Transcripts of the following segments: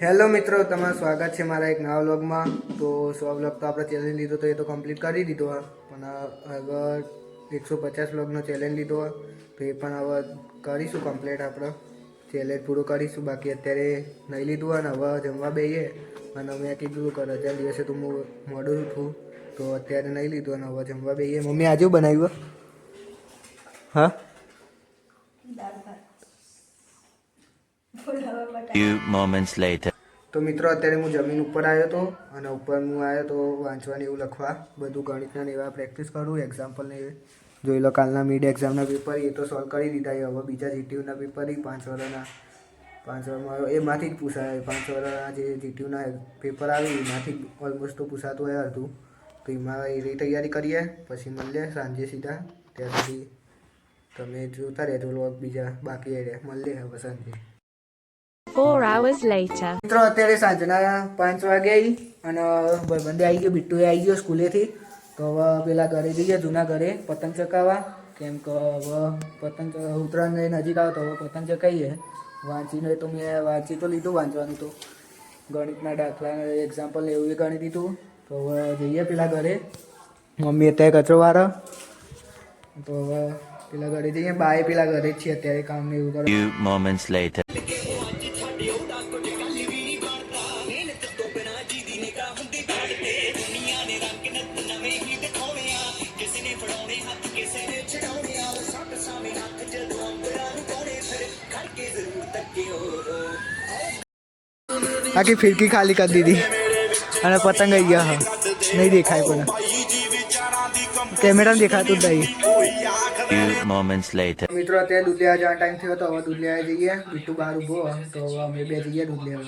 Hello મિત્રો, તમારું સ્વાગત છે મારા એક નવા વ્લોગમાં. તો 100 વ્લોગ તો આપણે ચેલેન્જ લીધો તો એ તો કમ્પ્લીટ કરી દીધો હોય, પણ આગળ 150 વ્લોગનો ચેલેન્જ લીધો હોય તો એ પણ હવે કરીશું કમ્પ્લીટ. આપણે ચેલેન્જ પૂરો કરીશું. બાકી અત્યારે નહીં લીધું હોય ને હવે જમવા બેસીએ, અને મેં કીધું કે રજા દિવસે તો હું મોડું ઉઠું, તો અત્યારે નહીં લીધું અને હવે જમવા બેસીએ. મમ્મી આજે બનાવ્યું? હા, Few moments later. તો મિત્રો અત્યારે હું જમીન ઉપર આવ્યો હતો, અને ઉપર હું આવ્યો તો વાંચવાની એવું લખવા બધું ગણિતના એવા પ્રેક્ટિસ કરું, એક્ઝામ્પલ ને જોઈ લો. કાલના મિડ એક્ઝામના પેપર એ તો સોલ્વ કરી દીધા. હવે બીજા જીટીયુના પેપર 5 વર્ષના 5 વર્ષમાં એમાંથી જ પૂછાય. 5 વર્ષના જે જીટીયુના પેપર આવે એમાંથી ઓલમોસ્ટ તો પૂછાતું હોય હતું. તો એમાં એની તૈયારી કરીએ, પછી મળીએ સાંજે સીધા. ત્યાં સુધી તમે જોતા રહેજો વ્લોગ. બીજા બાકી મળીએ હવે સાંજે. 4 hours later. મિત્રો અત્યારે સાંજના 5 વાગે અને ભાઈબંધે આવી ગયો, બિટ્ટુએ આવી ગયો સ્કૂલેથી. તો હવે પેલા ઘરે જઈએ, જૂના ઘરે પતંગ ચકાવવા. કેમ કે હવે પતંગ ઉત્તરાયણ નજીક આવે તો હવે પતંગ ચકાવીએ. વાંચીને તો મેં વાંચી તો લીધું, વાંચવાનું તો ગણિતના દાખલા એક્ઝામ્પલ એવું એ ગણી દીધું. તો હવે જઈએ પેલા ઘરે. મમ્મી અત્યારે કચરો વાળો, તો હવે પેલા ઘરે જઈએ. બાએ પેલા ઘરે જ છીએ અત્યારે, કામ ને એવું કરે. Few moments later. આખી ફિરકી ખાલી કરી દીધી અને પતંગ આવી ગયા. હા, નહીં દેખાય, પણ કેમેરામાં દેખાતું જ નહીં. Few moments later. મિત્રો અત્યારે દૂધ લેવા જવાનો ટાઈમ થયો, તો હવે દૂધ લેવા જઈએ. બીટુ બહાર ઊભો, તો હવે અમે બે જઈએ દૂધ લેવા.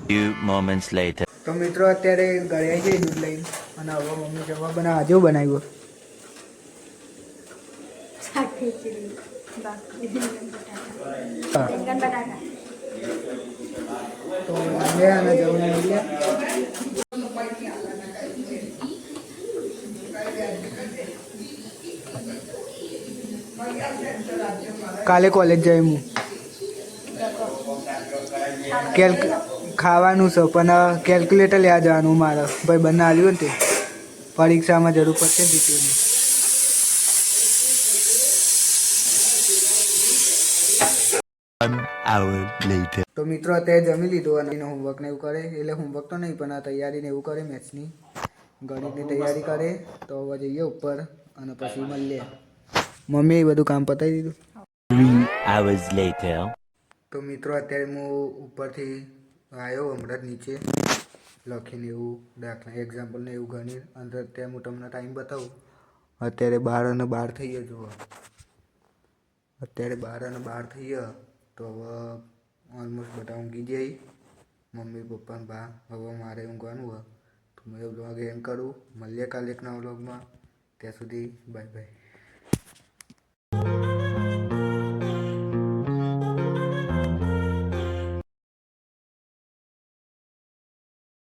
Few moments later. તો મિત્રો અત્યારે ઘરે આવી જઈએ દૂધ લઈને, અને હવે મમ્મી જમવા બનાવવા. જેવું બનાવ્યું તો લે અને જમવા મળીએ. કાલે કોલેજ જાય હું. ખાવાનું છે, પણ કેલ્ક્યુલેટર લેવા જવાનું મારે. ભાઈ બંને આવ્યું ને તે પરીક્ષામાં જરૂર પડશે જીટીયુની. 1 hour later. તો મિત્રો અત્યારે જમી લીધું અને હોમવર્ક ને એવું કરે. એટલે હોમવર્ક તો નહીં, પણ આ તૈયારી ને એવું કરે, મેથ્સની ગણિતની તૈયારી કરે. તો હવે જઈએ ઉપર અને પછી મળીએ. મમ્મી એ બધું કામ પતાવી દીધું. 3 hours later. તો મિત્રો અત્યારે હું ઉપરથી આવ્યો, હમણાં જ નીચે લખીને એવું દાખલા એક્ઝામ્પલ ને એવું ગણી. અંદર અત્યારે હું તમને ટાઈમ બતાવું. અત્યારે 12:12 થઈ ગયા. જુઓ, અત્યારે 12:12 થઈ ગયા. તો હવે ઓલમોસ્ટ બધા ઊંઘી જાય, મમ્મી પપ્પા ને બા. હવે મારે ઊંઘવાનું હોય, તો મેં વ્લોગ એમ કરું. મળીએ કાલે એક નવા વ્લોગમાં. ત્યાં સુધી બાય બાય.